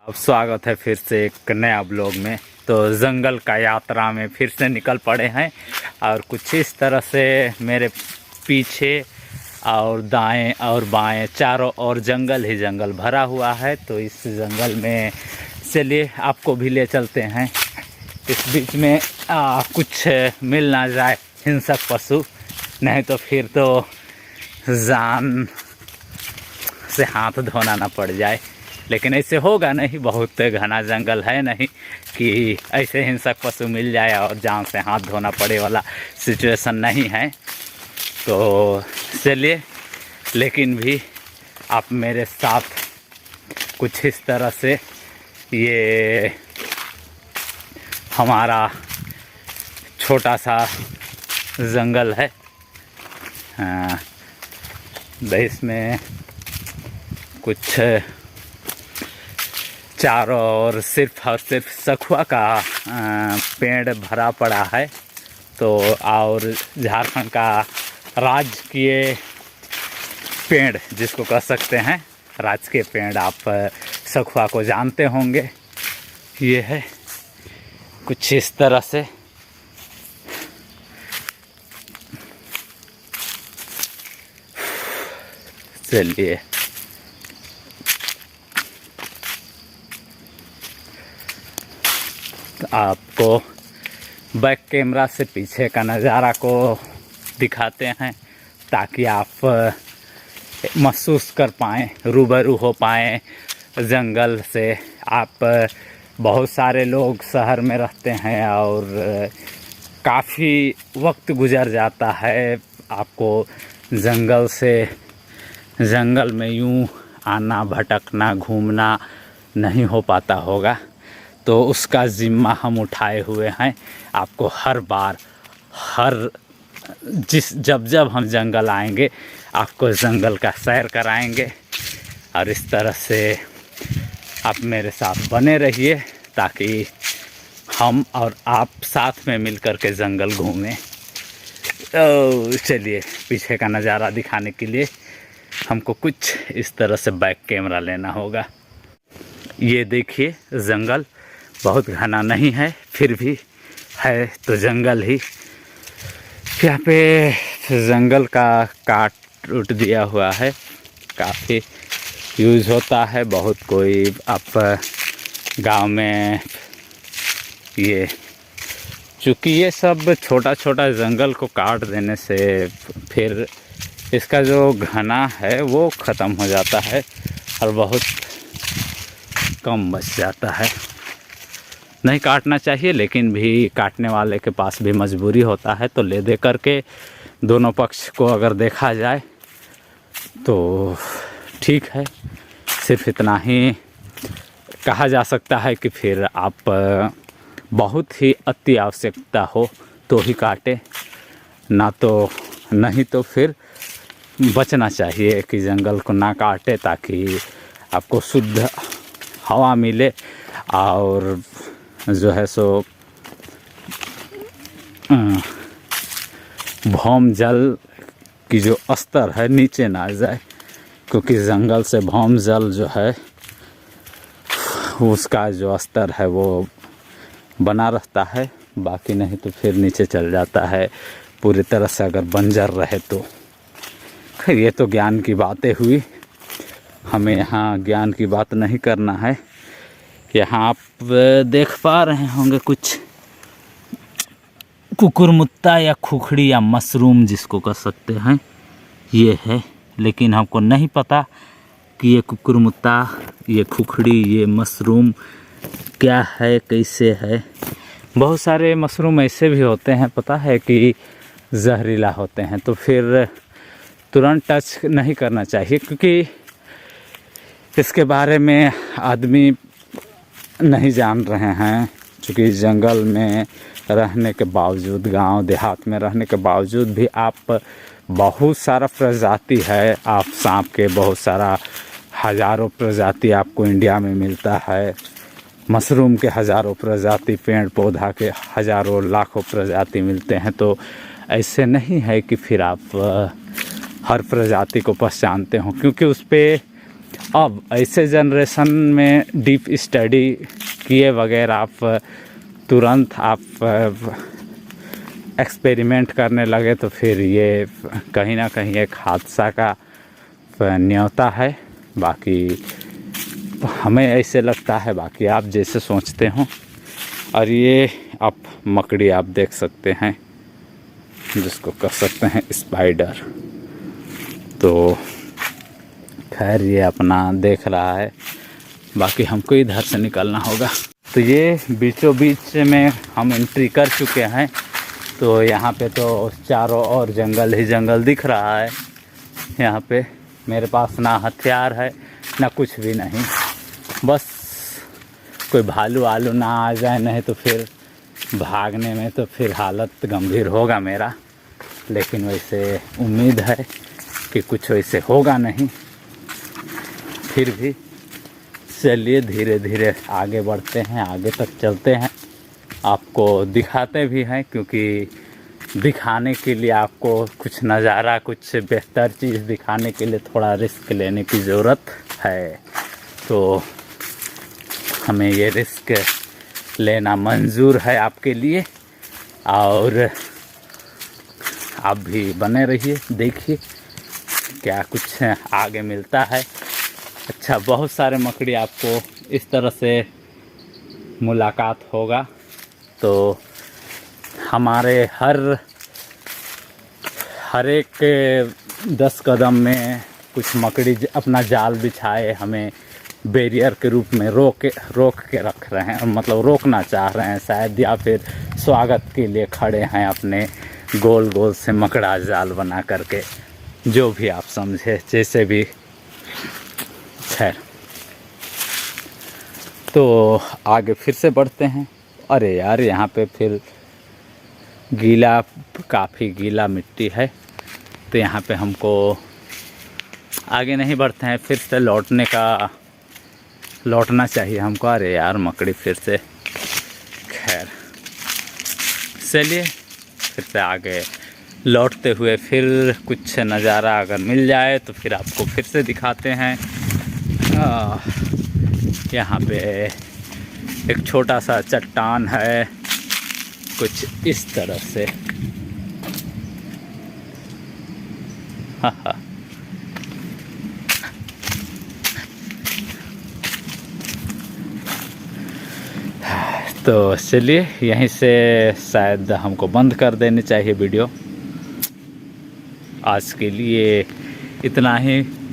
अब स्वागत है फिर से एक नया ब्लॉग में। तो जंगल का यात्रा में फिर से निकल पड़े हैं और कुछ इस तरह से मेरे पीछे और दाएं और बाएं चारों ओर जंगल ही जंगल भरा हुआ है। तो इस जंगल में चलिए आपको भी ले चलते हैं। इस बीच में कुछ मिल ना जाए हिंसक पशु, नहीं तो फिर तो जान से हाथ धोना ना पड़ जाए। लेकिन ऐसे होगा नहीं, बहुत घना जंगल है नहीं कि ऐसे हिंसक पशु मिल जाए और जान से हाथ धोना पड़े वाला सिचुएशन नहीं है। तो चलिए, लेकिन भी आप मेरे साथ कुछ इस तरह से ये हमारा छोटा सा जंगल है। इसमें कुछ चारों ओर सिर्फ और सिर्फ सखुआ का पेड़ भरा पड़ा है। तो और झारखंड का राजकीय पेड़ जिसको कह सकते हैं, राजकीय पेड़, आप सखुआ को जानते होंगे। ये है कुछ इस तरह से। चलिए, आपको बैक कैमरा से पीछे का नज़ारा को दिखाते हैं ताकि आप महसूस कर पाएँ, रूबरू हो पाएँ जंगल से। आप बहुत सारे लोग शहर में रहते हैं और काफ़ी वक्त गुजर जाता है आपको जंगल से, जंगल में यूं आना भटकना घूमना नहीं हो पाता होगा। तो उसका ज़िम्मा हम उठाए हुए हैं। आपको हर बार जब हम जंगल आएंगे आपको जंगल का सैर कराएंगे। और इस तरह से आप मेरे साथ बने रहिए ताकि हम और आप साथ में मिलकर के जंगल घूमें। तो चलिए, पीछे का नज़ारा दिखाने के लिए हमको कुछ इस तरह से बैक कैमरा लेना होगा। ये देखिए, जंगल बहुत घना नहीं है, फिर भी है तो जंगल ही। यहाँ पे जंगल का काट उट दिया हुआ है, काफ़ी यूज़ होता है। बहुत कोई आप गांव में ये, चूँकि ये सब छोटा छोटा जंगल को काट देने से फिर इसका जो घना है वो ख़त्म हो जाता है और बहुत कम बच जाता है। नहीं काटना चाहिए, लेकिन भी काटने वाले के पास भी मजबूरी होता है। तो ले दे करके दोनों पक्ष को अगर देखा जाए तो ठीक है। सिर्फ इतना ही कहा जा सकता है कि फिर आप बहुत ही अति आवश्यकता हो तो ही काटे, ना तो नहीं तो फिर बचना चाहिए कि जंगल को ना काटे ताकि आपको शुद्ध हवा मिले और जो है सो भौम जल की जो स्तर है नीचे ना जाए, क्योंकि जंगल से भौम जल जो है उसका जो स्तर है वो बना रहता है। बाकी नहीं तो फिर नीचे चल जाता है पूरी तरह से अगर बंजर रहे तो। खैर, ये तो ज्ञान की बातें हुई, हमें यहाँ ज्ञान की बात नहीं करना है। यहाँ आप देख पा रहे होंगे कुछ कुकुरमुत्ता या खुखड़ी या मशरूम जिसको कह सकते हैं, ये है। लेकिन हमको नहीं पता कि ये कुकुरमुत्ता, ये खुखड़ी, ये मशरूम क्या है, कैसे है। बहुत सारे मशरूम ऐसे भी होते हैं, पता है कि जहरीला होते हैं, तो फिर तुरंत टच नहीं करना चाहिए, क्योंकि इसके बारे में आदमी नहीं जान रहे हैं। क्योंकि जंगल में रहने के बावजूद, गांव देहात में रहने के बावजूद भी आप बहुत सारा प्रजाति है, आप सांप के बहुत सारा हज़ारों प्रजाति आपको इंडिया में मिलता है। मशरूम के हज़ारों प्रजाति, पेड़ पौधा के हज़ारों लाखों प्रजाति मिलते हैं। तो ऐसे नहीं है कि फिर आप हर प्रजाति को पहचानते हो, क्योंकि उस पर अब ऐसे जनरेशन में डीप स्टडी किए बगैर आप तुरंत आप एक्सपेरिमेंट करने लगे तो फिर ये कहीं ना कहीं एक हादसा का न्योता है। बाकी हमें ऐसे लगता है, बाकी आप जैसे सोचते हो। और ये आप मकड़ी आप देख सकते हैं, जिसको कह सकते हैं स्पाइडर। तो खैर ये अपना देख रहा है, बाकी हमको इधर से निकलना होगा। तो ये बीचों बीच में हम एंट्री कर चुके हैं। तो यहाँ पे तो चारों ओर जंगल ही जंगल दिख रहा है। यहाँ पे मेरे पास ना हथियार है ना कुछ भी नहीं, बस कोई भालू आलू ना आ जाए, नहीं तो फिर भागने में तो फिर हालत गंभीर होगा मेरा। लेकिन वैसे उम्मीद है कि कुछ वैसे होगा नहीं। फिर भी चलिए धीरे धीरे आगे बढ़ते हैं, आगे तक चलते हैं, आपको दिखाते भी हैं, क्योंकि दिखाने के लिए आपको कुछ नज़ारा, कुछ बेहतर चीज़ दिखाने के लिए थोड़ा रिस्क लेने की ज़रूरत है। तो हमें ये रिस्क लेना मंजूर है आपके लिए, और आप भी बने रहिए, देखिए क्या कुछ आगे मिलता है। अच्छा, बहुत सारे मकड़ी आपको इस तरह से मुलाकात होगा। तो हमारे हर एक 10 कदम में कुछ मकड़ी अपना जाल बिछाए हमें बैरियर के रूप में रोक के रख रहे हैं, मतलब रोकना चाह रहे हैं शायद, या फिर स्वागत के लिए खड़े हैं अपने गोल गोल से मकड़ा जाल बना करके, जो भी आप समझे, जैसे भी। खैर, तो आगे फिर से बढ़ते हैं। अरे यार, यहाँ पे फिर गीला, काफ़ी गीला मिट्टी है, तो यहाँ पे हमको आगे नहीं बढ़ते हैं, फिर से लौटना चाहिए हमको। अरे यार, मकड़ी फिर से। खैर चलिए फिर से आगे लौटते हुए फिर कुछ नज़ारा अगर मिल जाए तो फिर आपको फिर से दिखाते हैं। यहाँ पे एक छोटा सा चट्टान है, कुछ इस तरह से। तो चलिए यहीं से शायद हमको बंद कर देनी चाहिए वीडियो। आज के लिए इतना ही।